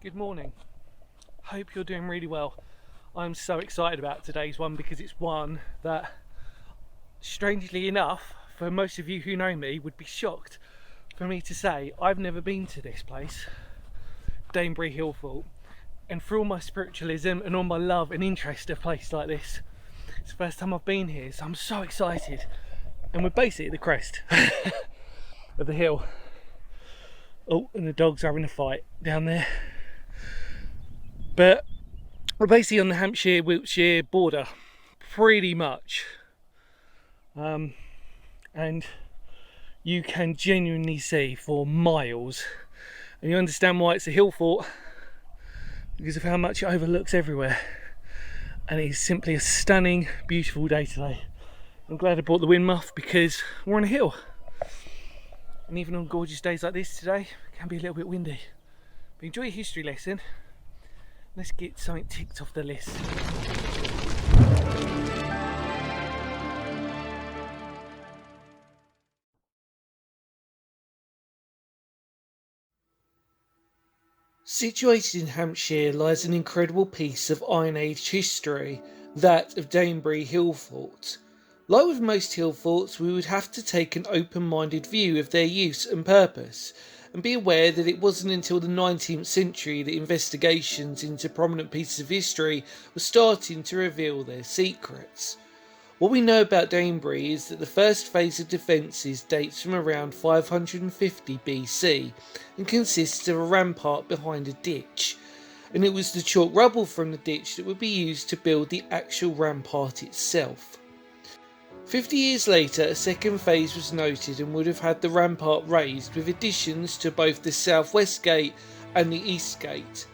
Good morning. Hope you're doing really well. I'm so excited about today's one because it's one that, strangely enough, for most of you who know me, would be shocked for me to say I've never been to this place, Danebury Hillfort. And for all my spiritualism and all my love and interest of a place like this, it's the first time I've been here, so I'm so excited. And we're basically at the crest of the hill. Oh, and the dogs are having a fight down there. But we're basically on the Hampshire-Wiltshire border, pretty much. And you can genuinely see for miles. And you understand why it's a hill fort, because of how much it overlooks everywhere. And it is simply a stunning, beautiful day today. I'm glad I brought the wind muff because we're on a hill. And even on gorgeous days like this today, it can be a little bit windy. But enjoy your history lesson. Let's get something ticked off the list. Situated in Hampshire lies an incredible piece of Iron Age history, that of Danebury Hillfort. Like with most hill forts, we would have to take an open-minded view of their use and purpose, and be aware that it wasn't until the 19th century that investigations into prominent pieces of history were starting to reveal their secrets. What we know about Danebury is that the first phase of defences dates from around 550 BC and consists of a rampart behind a ditch, and it was the chalk rubble from the ditch that would be used to build the actual rampart itself. 50 years later, a second phase was noted and would have had the rampart raised with additions to both the southwest gate and the east gate.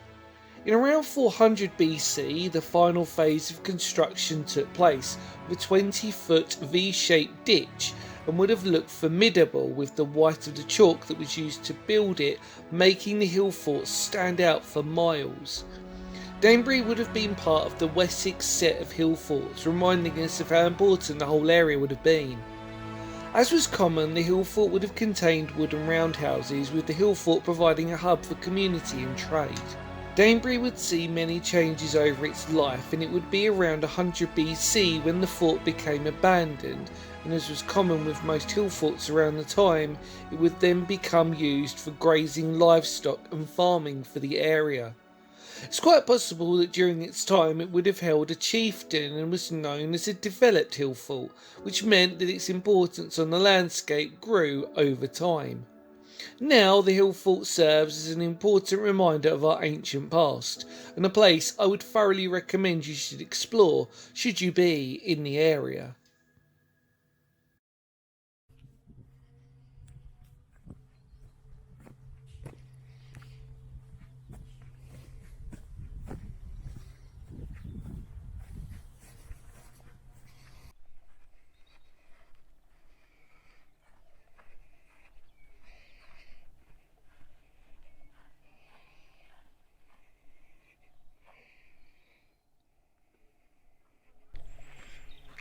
In around 400 BC, the final phase of construction took place with a 20-foot V-shaped ditch and would have looked formidable with the white of the chalk that was used to build it, making the hill fort stand out for miles. Danebury would have been part of the Wessex set of hill forts, reminding us of how important the whole area would have been. As was common, the hill fort would have contained wooden roundhouses, with the hill fort providing a hub for community and trade. Danebury would see many changes over its life, and it would be around 100 BC when the fort became abandoned, and as was common with most hill forts around the time, it would then become used for grazing livestock and farming for the area. It's quite possible that during its time it would have held a chieftain and was known as a developed hill fort, which meant that its importance on the landscape grew over time. Now the hill fort serves as an important reminder of our ancient past, and a place I would thoroughly recommend you should explore should you be in the area.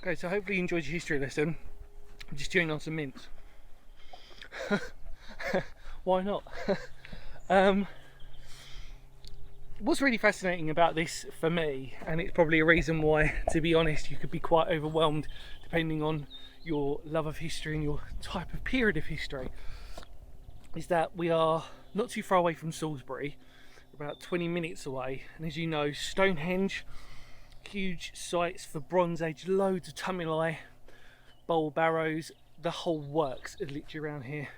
Okay, so hopefully you enjoyed your history lesson. I'm just chewing on some mints. Why not? What's really fascinating about this for me, and it's probably a reason why, to be honest, you could be quite overwhelmed depending on your love of history and your type of period of history, is that we are not too far away from Salisbury, about 20 minutes away, and as you know, Stonehenge, huge sites for Bronze Age, loads of tumuli, bowl barrows, the whole works are literally around here.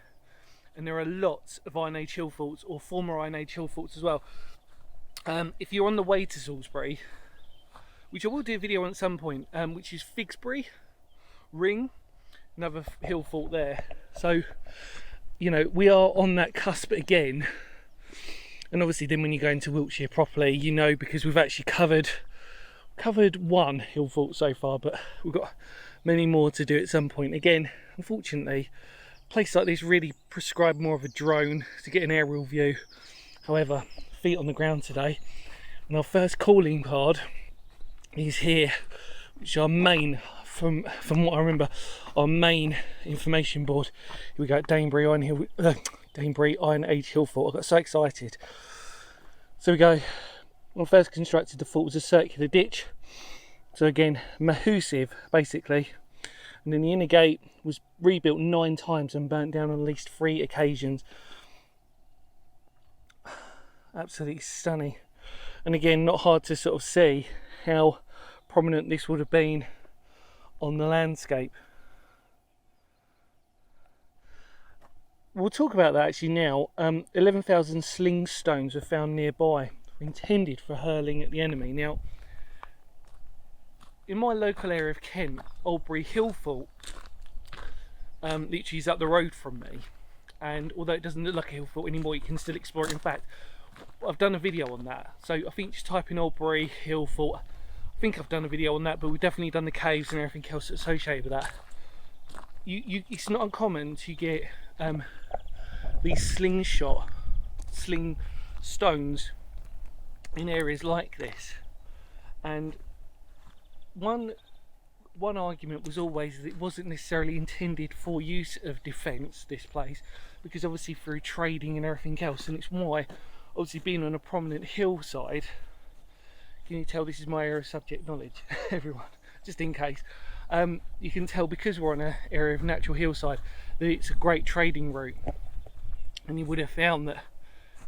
And there are lots of Iron Age hill forts, or former Iron Age hill forts as well. If you're on the way to Salisbury, which I will do a video on at some point, which is Figsbury Ring, another hill fort there. So, you know, we are on that cusp again. And obviously then when you go into Wiltshire properly, you know, because we've actually covered one hill fort so far, but we've got many more to do at some point. Again, unfortunately, a place like this really prescribe more of a drone to get an aerial view. However, feet on the ground today, and our first calling card is here, which is our main, from what I remember, our main information board. Here we go, Danebury Iron Age hill fort. I got so excited. So we go, when I first constructed the fort was a circular ditch, so again massive basically, and then the inner gate was rebuilt 9 times and burnt down on at least 3 occasions. Absolutely stunning, and again not hard to sort of see how prominent this would have been on the landscape. We'll talk about that actually now. 11,000 sling stones were found nearby, intended for hurling at the enemy. Now, in my local area of Kent, Albury Hillfort literally is up the road from me, and although it doesn't look like a Hillfort anymore, you can still explore it. In fact, I've done a video on that, so I think just type in Albury Hillfort. I think I've done a video on that, but we've definitely done the caves and everything else associated with that. It's not uncommon to get these sling stones in areas like this, and one argument was always that it wasn't necessarily intended for use of defence, this place, because obviously through trading and everything else, and it's why, obviously being on a prominent hillside, can you tell this is my area of subject knowledge, everyone, just in case, you can tell because we're on an area of natural hillside that it's a great trading route. And you would have found that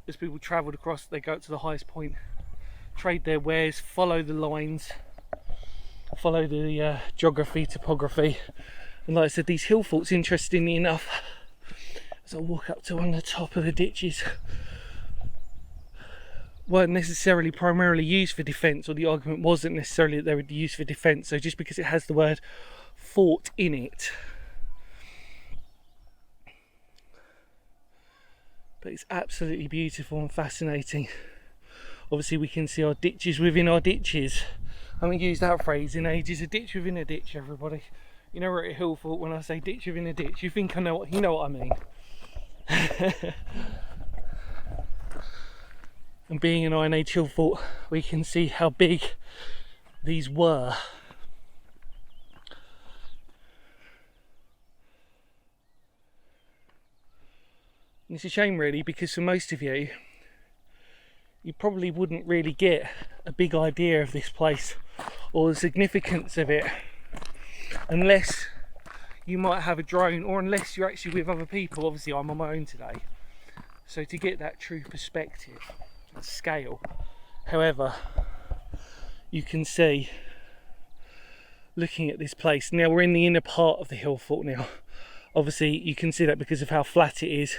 as people travelled across, they go up to the highest point, trade their wares, follow the lines, follow the geography, topography. And like I said, these hill forts, interestingly enough, as I walk up to one of the top of the ditches, weren't necessarily primarily used for defence, or the argument wasn't necessarily that they were used for defence. So just because it has the word fort in it, but it's absolutely beautiful and fascinating. Obviously we can see our ditches within our ditches. I haven't used that phrase in ages, a ditch within a ditch, everybody. You know, we're at Hillfort, when I say ditch within a ditch, you think I know what, you know what I mean. And being in Iron Age Hillfort, we can see how big these were. And it's a shame really, because for most of you, you probably wouldn't really get a big idea of this place or the significance of it unless you might have a drone, or unless you're actually with other people. Obviously I'm on my own today, so to get that true perspective and scale. However, you can see, looking at this place, now we're in the inner part of the Hillfort now. Obviously you can see that because of how flat it is.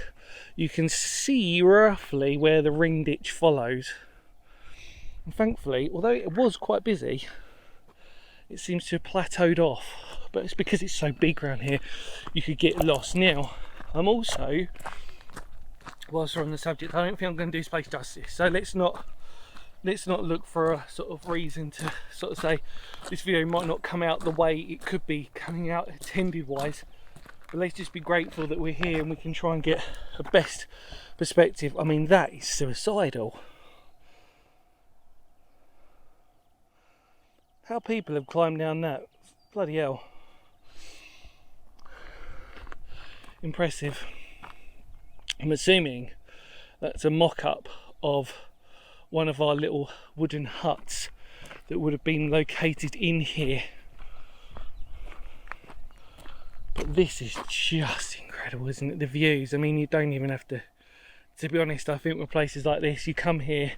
You can see roughly where the ring ditch follows, and thankfully, although it was quite busy, it seems to have plateaued off. But it's because it's so big around here, you could get lost. Now, I'm also, whilst we're on the subject, I don't think I'm going to do this place justice, so let's not look for a sort of reason to sort of say this video might not come out the way it could be coming out intended wise. But let's just be grateful that we're here and we can try and get a best perspective. I mean, that is suicidal. How people have climbed down that, bloody hell. Impressive. I'm assuming that's a mock-up of one of our little wooden huts that would have been located in here. But this is just incredible, isn't it? The views, I mean, you don't even have to be honest, I think with places like this, you come here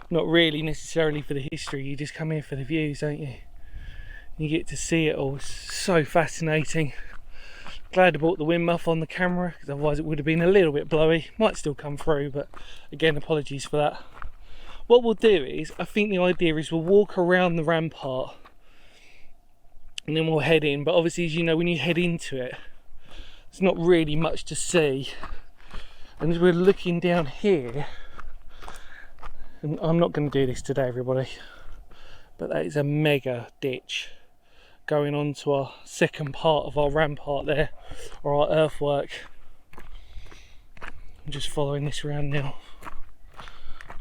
not really necessarily for the history, you just come here for the views, don't you? You get to see it all. It's so fascinating. Glad I bought the wind muff on the camera, because otherwise it would have been a little bit blowy. Might still come through, but again, apologies for that. What we'll do is, I think the idea is we'll walk around the rampart and then we'll head in. But obviously, as you know, when you head into it, there's not really much to see. And as we're looking down here, and I'm not going to do this today, everybody, but that is a mega ditch going on to our second part of our rampart there, or our earthwork. I'm just following this around now,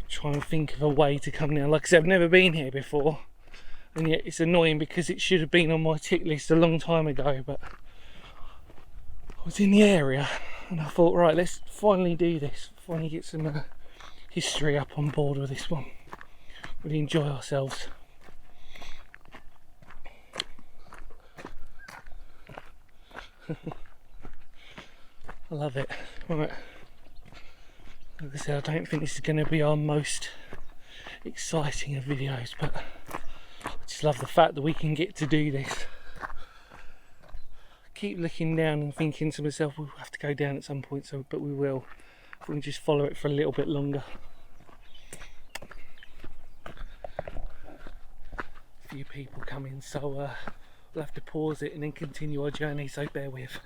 trying to think of a way to come down. Like I said, I've never been here before, and yet it's annoying because it should have been on my tick list a long time ago, but I was in the area and I thought, right, let's finally do this, finally get some history up on board with this one. Really enjoy ourselves. I love it. Right. Like I said, I don't think this is going to be our most exciting of videos, but I just love the fact that we can get to do this. I keep looking down and thinking to myself, we'll have to go down at some point, but we will. We can just follow it for a little bit longer. A few people coming, so we'll have to pause it and then continue our journey, so bear with.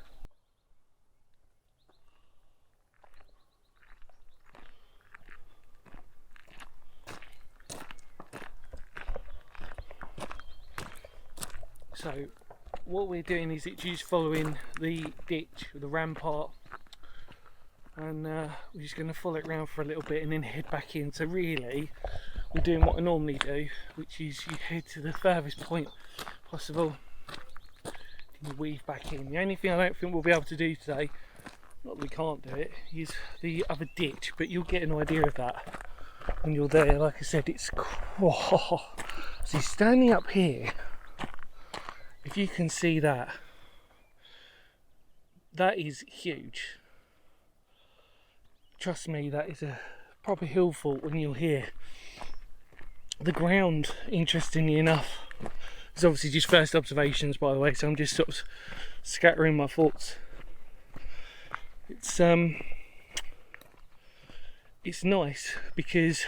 So what we're doing is it's just following the ditch, the rampart, and we're just going to follow it around for a little bit and then head back in. So really we're doing what I normally do, which is you head to the furthest point possible and you weave back in. The only thing I don't think we'll be able to do today, not that we can't do it, is the other ditch, but you'll get an idea of that when you're there. Like I said, it's so standing up here, if you can see that, that is huge. Trust me, that is a proper Hillfort when you're here. The ground, interestingly enough, is obviously just first observations, by the way, so I'm just sort of scattering my thoughts. It's nice because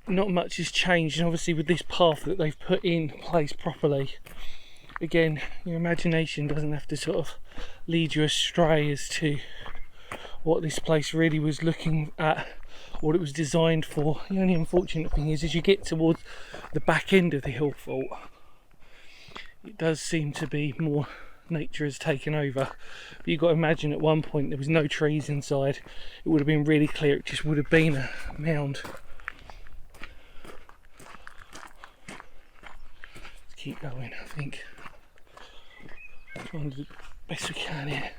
not much has changed, and obviously with this path that they've put in place properly, again, your imagination doesn't have to sort of lead you astray as to what this place really was looking at, what it was designed for. The only unfortunate thing is, as you get towards the back end of the Hillfort, it does seem to be more nature has taken over. But you've got to imagine at one point there was no trees inside. It would have been really clear, it just would have been a mound. Let's keep going, I think. Trying to do the best we can here.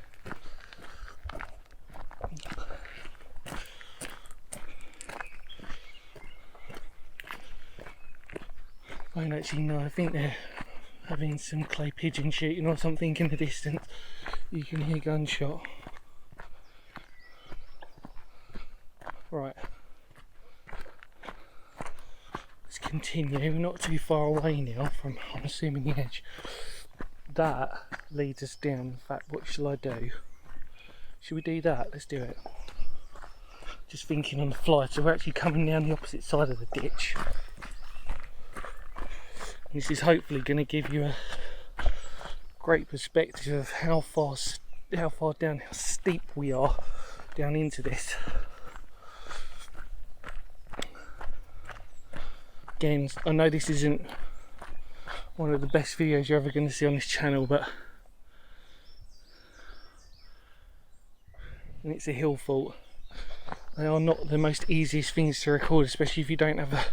I don't actually know, I think they're having some clay pigeon shooting or something in the distance. You can hear gunshot. Right, let's continue. We're not too far away now from, I'm assuming, the edge. That leads us down. In fact, what shall I do? Should we do that? Let's do it. Just thinking on the fly. So we're actually coming down the opposite side of the ditch. This is hopefully going to give you a great perspective of how far down, how steep we are down into this. Again, I know this isn't one of the best videos you're ever going to see on this channel, but and it's a Hillfort. They are not the most easiest things to record, especially if you don't have a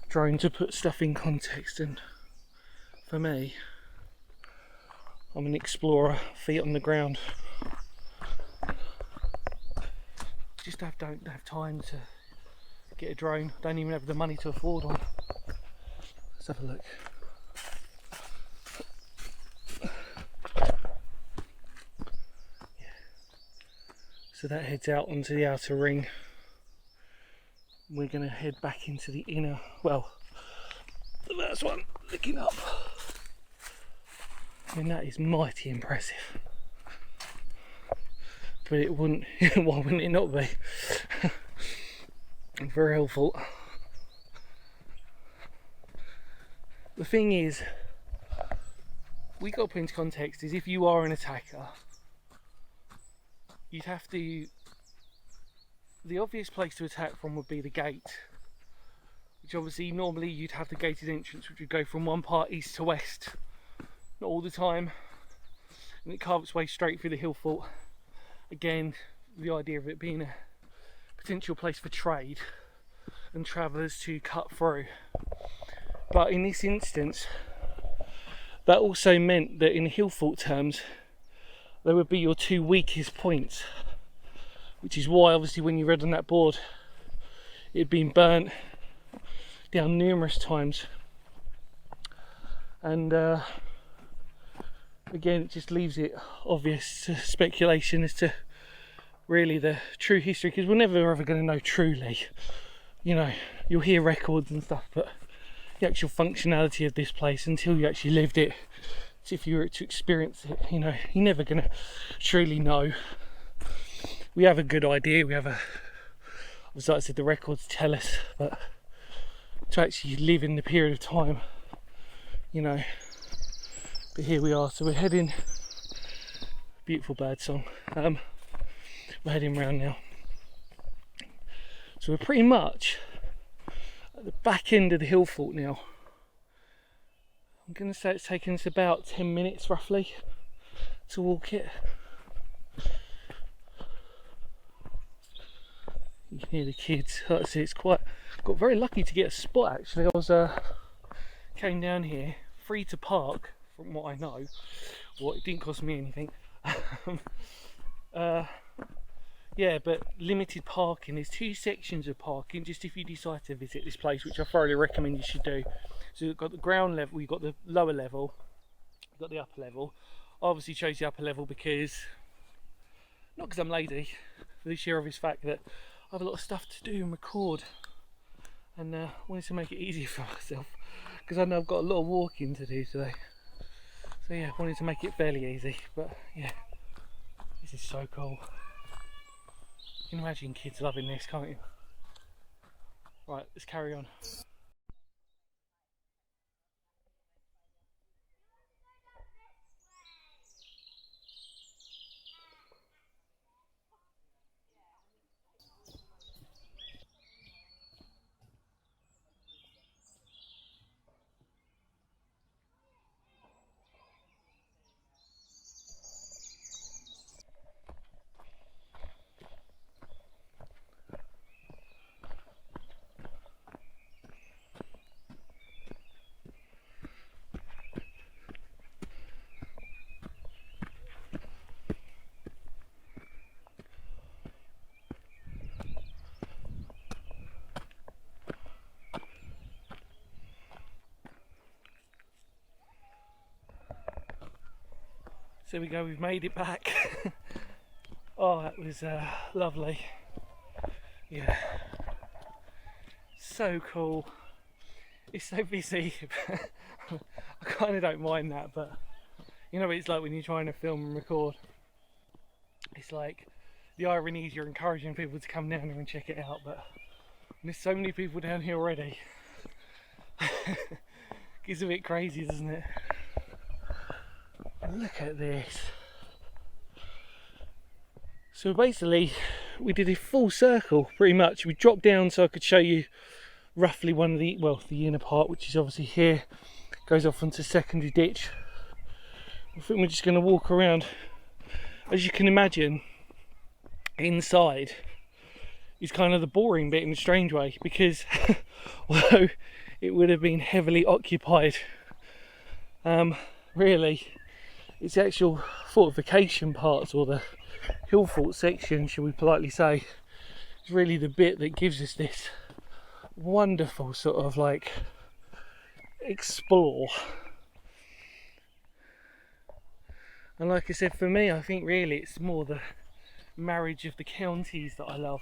drone to put stuff in context. And for me, I'm an explorer, feet on the ground. Just don't have time to get a drone. Don't even have the money to afford one. Let's have a look. So that heads out onto the outer ring. We're going to head back into the inner, well, the first one, looking up. I mean, that is mighty impressive. But it wouldn't, why wouldn't it not be? Very helpful. The thing is, we got to put into context, is if you are an attacker, you'd have to, the obvious place to attack from would be the gate, which obviously normally you'd have the gated entrance, which would go from one part east to west, not all the time, and it carves its way straight through the Hillfort. Again, the idea of it being a potential place for trade and travellers to cut through. But in this instance, that also meant that in Hillfort terms, they would be your two weakest points, which is why obviously when you read on that board it had been burnt down numerous times, and again it just leaves it obvious speculation as to really the true history, because we're never ever going to know truly. You know, you'll hear records and stuff, but the actual functionality of this place, until you actually lived it, if you were to experience it, you know, you're never going to truly know. We have a good idea, we have a, as I said, the records tell us, but to actually live in the period of time, you know. But here we are, so we're heading, beautiful bird song, we're heading round now. So we're pretty much at the back end of the Hillfort now. I'm going to say it's taken us about 10 minutes roughly to walk it. You can hear the kids. Like I say, it's got very lucky to get a spot actually. I was came down here free to park, from what I know. Well, it didn't cost me anything. Yeah, but limited parking. There's 2 sections of parking, just if you decide to visit this place, which I thoroughly recommend you should do. So you've got the ground level, you've got the lower level, you've got the upper level. I obviously chose the upper level because, not because I'm lazy, for the sheer obvious fact that I have a lot of stuff to do and record, and wanted to make it easier for myself, because I know I've got a lot of walking to do today. So yeah, wanted to make it fairly easy, but yeah, this is so cool. You can imagine kids loving this, can't you? Right, let's carry on. So we go, we've made it back. Oh, that was lovely. Yeah, so cool. It's so busy. I kind of don't mind that, but you know what it's like when you're trying to film and record. It's like, the irony is you're encouraging people to come down here and check it out, but there's so many people down here already. It's a bit crazy, doesn't it? Look at this. So basically we did a full circle pretty much. We dropped down so I could show you roughly one of the, well, the inner part, which is obviously here, goes off onto secondary ditch. I think we're just going to walk around. As you can imagine, inside is kind of the boring bit in a strange way, because although it would have been heavily occupied, really it's the actual fortification parts, or the Hillfort section, shall we politely say, is really the bit that gives us this wonderful sort of like explore. And like I said, for me, I think really it's more the marriage of the counties that I love.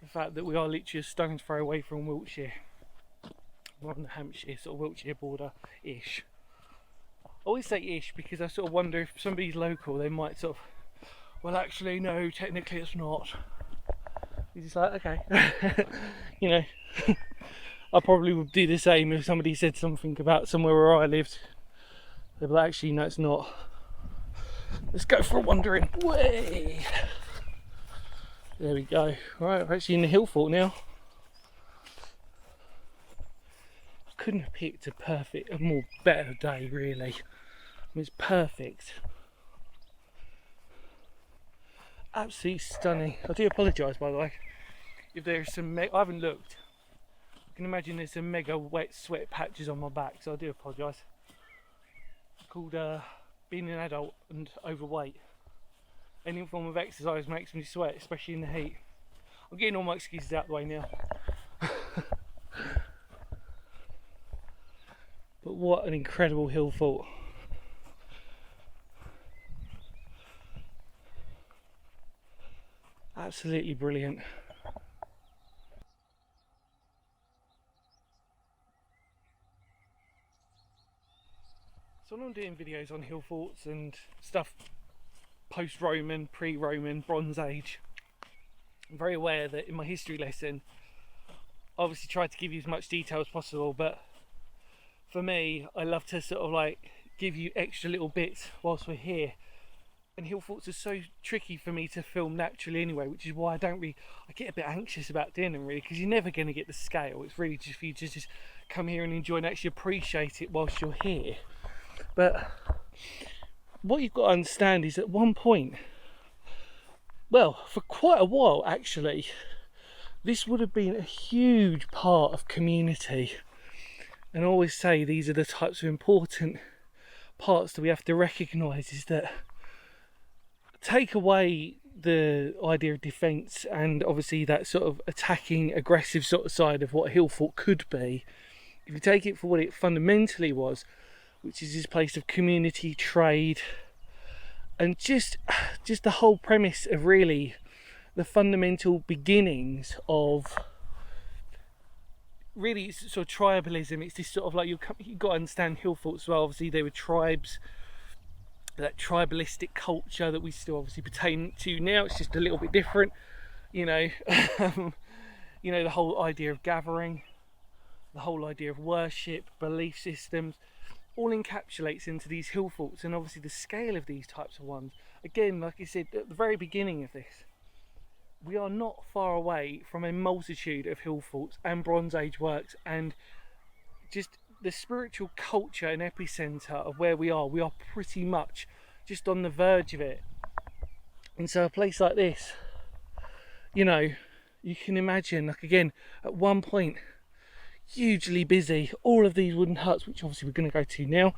The fact that we are literally a stone's throw away from Wiltshire. We're on the Hampshire, sort of Wiltshire border-ish. I always say ish because I sort of wonder if somebody's local, they might sort of, well actually no, technically it's not. You're just like, okay. You know, I probably would do the same if somebody said something about somewhere where I lived. They'd be like, actually no it's not. Let's go for a wandering. Way. There we go. Right, we're actually in the Hillfort now. I couldn't have picked a more better day really. I mean, it's perfect. Absolutely stunning. I do apologise by the way if there's some I haven't looked. I can imagine there's some mega wet sweat patches on my back, so I do apologise. It's called being an adult and overweight. Any form of exercise makes me sweat, especially in the heat. I'm getting all my excuses out of the way now. But what an incredible Hillfort. Absolutely brilliant. So when I'm doing videos on Hillforts and stuff post-Roman, pre-Roman, Bronze Age, I'm very aware that in my history lesson I obviously try to give you as much detail as possible, but for me I love to sort of like give you extra little bits whilst we're here. And Hillforts are so tricky for me to film naturally anyway, which is why I get a bit anxious about doing them really, because you're never going to get the scale. It's really just for you to just come here and enjoy and actually appreciate it whilst you're here. But what you've got to understand is at one point, well, for quite a while actually, this would have been a huge part of community. And I always say these are the types of important parts that we have to recognise, is that take away the idea of defence and obviously that sort of attacking, aggressive sort of side of what Hillfort could be. If you take it for what it fundamentally was, which is this place of community, trade, and just the whole premise of really the fundamental beginnings of really sort of tribalism. It's this sort of like, you've got to understand Hillfort as well. Obviously there were tribes, that tribalistic culture that we still obviously pertain to now. It's just a little bit different, you know. You know, the whole idea of gathering, the whole idea of worship, belief systems, all encapsulates into these Hillforts. And obviously the scale of these types of ones, again, like I said at the very beginning of this, we are not far away from a multitude of Hillforts and Bronze Age works, and just the spiritual culture and epicenter of where we are pretty much just on the verge of it. And so a place like this, you know, you can imagine, like again, at one point, hugely busy, all of these wooden huts, which obviously we're going to go to now.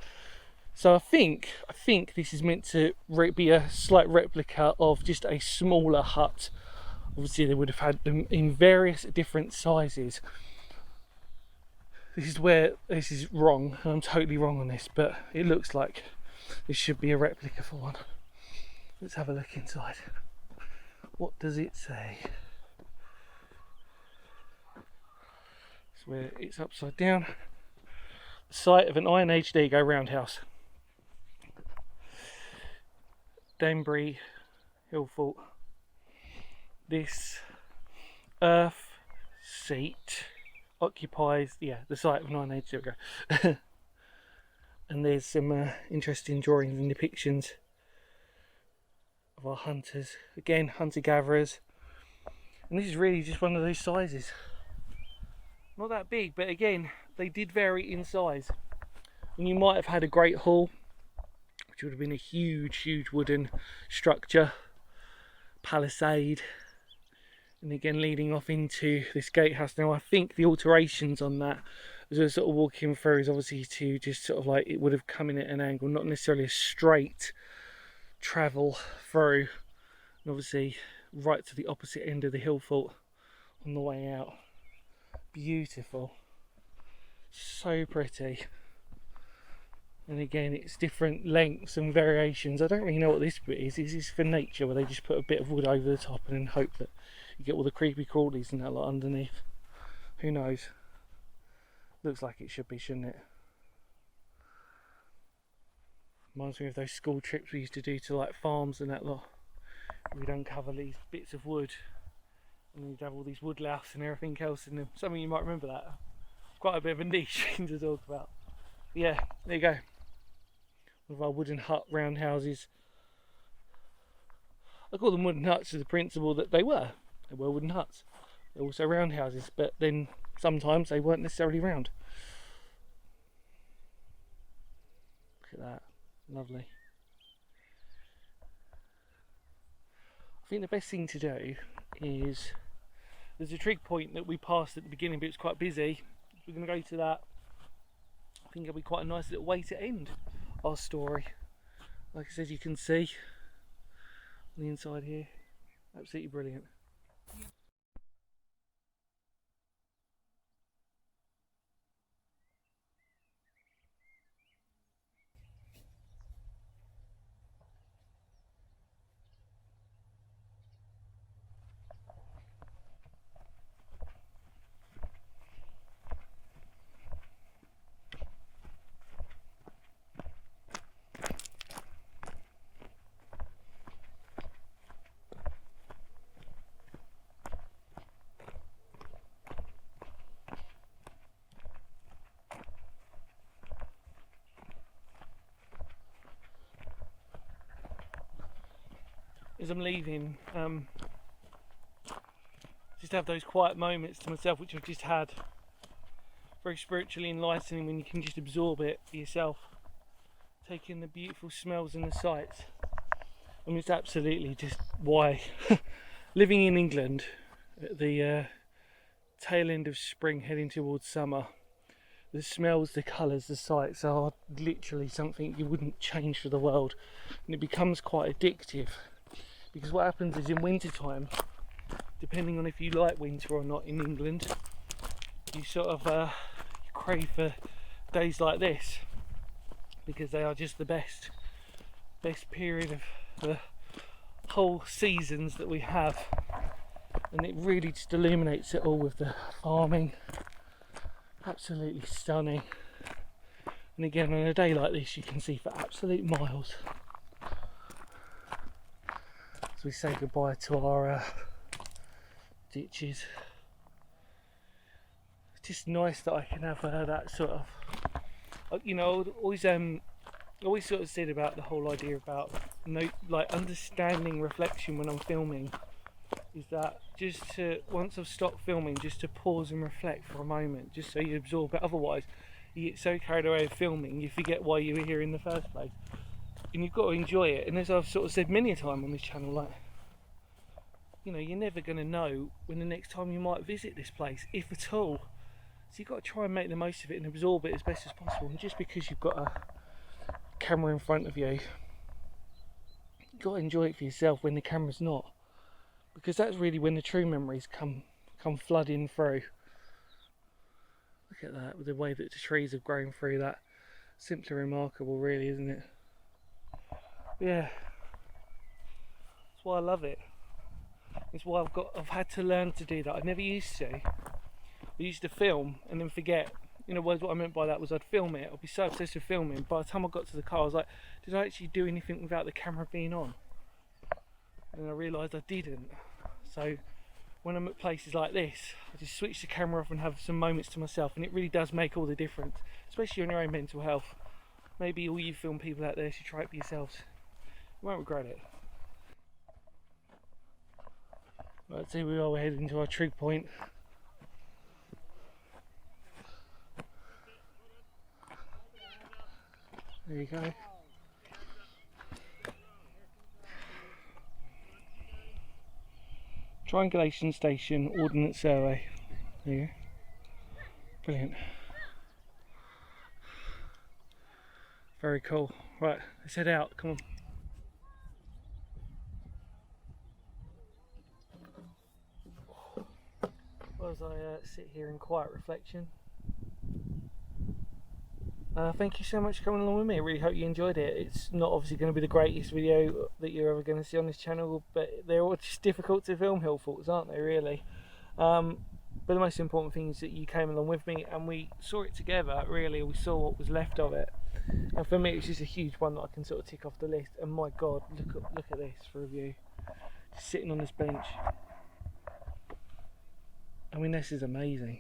So I think this is meant to be a slight replica of just a smaller hut. Obviously they would have had them in various different sizes. This is wrong, and I'm totally wrong on this, but it looks like this should be a replica for one. Let's have a look inside. What does it say? It's where it's upside down. The site of an Iron Age, there you go, roundhouse. Danebury, Hillfort. This earth seat occupies, the site of an Iron Age, there we go. And there's some interesting drawings and depictions of our hunters, again hunter-gatherers, and this is really just one of those sizes, not that big, but again they did vary in size. And you might have had a great hall, which would have been a huge wooden structure, palisade, and again leading off into this gatehouse. Now I think the alterations on that, as we're sort of walking through, is obviously to just sort of like, it would have come in at an angle, not necessarily a straight travel through, and obviously right to the opposite end of the Hillfort on the way out. Beautiful, so pretty. And again, it's different lengths and variations. I don't really know what this bit is. Is this for nature, where they just put a bit of wood over the top and then hope that you get all the creepy crawlies and that lot underneath? Who knows? Looks like it should be, shouldn't it? Reminds me of those school trips we used to do to like farms and that lot. We'd uncover these bits of wood and we'd have all these wood louse and everything else in them. Some of you might remember that. Quite a bit of a niche thing to talk about. But yeah, there you go. One of our wooden hut roundhouses. I call them wooden huts to the principle that they were wooden huts. They're also roundhouses, but then sometimes they weren't necessarily round. Look at that. Lovely. I think the best thing to do is, there's a trig point that we passed at the beginning, but it's quite busy. We're going to go to that. I think it'll be quite a nice little way to end our story. Like I said, you can see on the inside here, absolutely brilliant. as I'm leaving, just have those quiet moments to myself, which I've just had. Very spiritually enlightening when you can just absorb it for yourself, take in the beautiful smells and the sights. I mean, it's absolutely just why living in England at the tail end of spring, heading towards summer, the smells, the colours, the sights are literally something you wouldn't change for the world, and it becomes quite addictive, because what happens is in winter time, depending on if you like winter or not in England, you sort of you crave for days like this, because they are just the best period of the whole seasons that we have, and it really just illuminates it all with the farming. Absolutely stunning. And again, on a day like this, you can see for absolute miles. As we say goodbye to our ditches. It's just nice that I can have that sort of, you know, always sort of said about the whole idea about like understanding reflection when I'm filming, is that just to, once I've stopped filming, just to pause and reflect for a moment, just so you absorb it. Otherwise you get so carried away with filming, you forget why you were here in the first place, and you've got to enjoy it. And as I've sort of said many a time on this channel, like, you know, you're never going to know when the next time you might visit this place, if at all. So you've got to try and make the most of it and absorb it as best as possible. And just because you've got a camera in front of you, you've got to enjoy it for yourself when the camera's not, because that's really when the true memories come flooding through. Look at that, with the way that the trees have grown through that. Simply remarkable, really, isn't it? Yeah, that's why I love it. It's why I've had to learn to do that. I never used to. I used to film and then forget. You know, what I meant by that was I'd film it. I'd be so obsessed with filming. By the time I got to the car, I was like, did I actually do anything without the camera being on? And I realised I didn't. So when I'm at places like this, I just switch the camera off and have some moments to myself, and it really does make all the difference, especially on your own mental health. Maybe all you film people out there should try it for yourselves. You won't regret it. Right, so here we are, we're heading to our trig point. There you go. Triangulation Station Ordnance Survey. There you go. Brilliant. Very cool. Right, let's head out. Come on. As I sit here in quiet reflection. Thank you so much for coming along with me. I really hope you enjoyed it. It's not obviously going to be the greatest video that you're ever going to see on this channel, but they're all just difficult to film, Hillforts, aren't they, really? But the most important thing is that you came along with me and we saw it together, really. We saw what was left of it. And for me, it's just a huge one that I can sort of tick off the list. And my God, look at this for a view. Just sitting on this bench. I mean, this is amazing.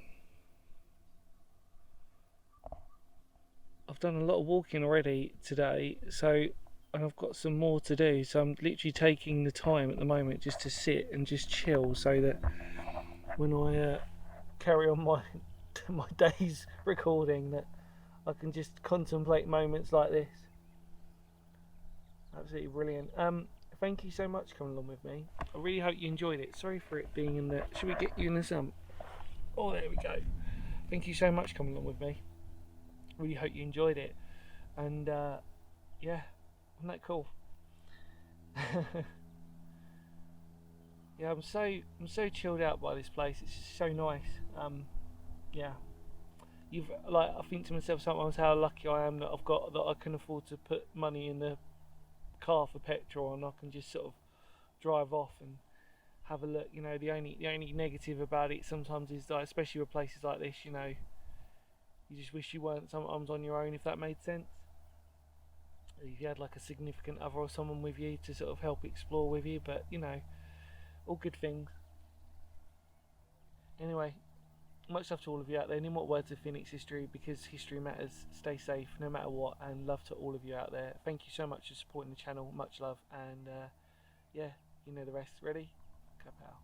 I've done a lot of walking already today, and I've got some more to do, so I'm literally taking the time at the moment just to sit and just chill, so that when I carry on my day's recording, that I can just contemplate moments like this. Absolutely brilliant. Thank you so much for coming along with me. I really hope you enjoyed it. Sorry for it being in the... Should we get you in the sun? Oh, there we go. Thank you so much for coming along with me. Really hope you enjoyed it. And yeah, isn't that cool? Yeah, I'm so chilled out by this place. It's just so nice. Yeah, I think to myself sometimes how lucky I am that I can afford to put money in the car for petrol, and I can just sort of drive off and have a look. You know, the only negative about it sometimes is that, especially with places like this, you know, you just wish you weren't sometimes on your own, if that made sense. If you had like a significant other or someone with you to sort of help explore with you, but you know, all good things. Anyway, much love to all of you out there. Any more words of Phoenix history, because history matters. Stay safe no matter what, and love to all of you out there. Thank you so much for supporting the channel. Much love, and yeah, You know the rest. Ready? Kapow.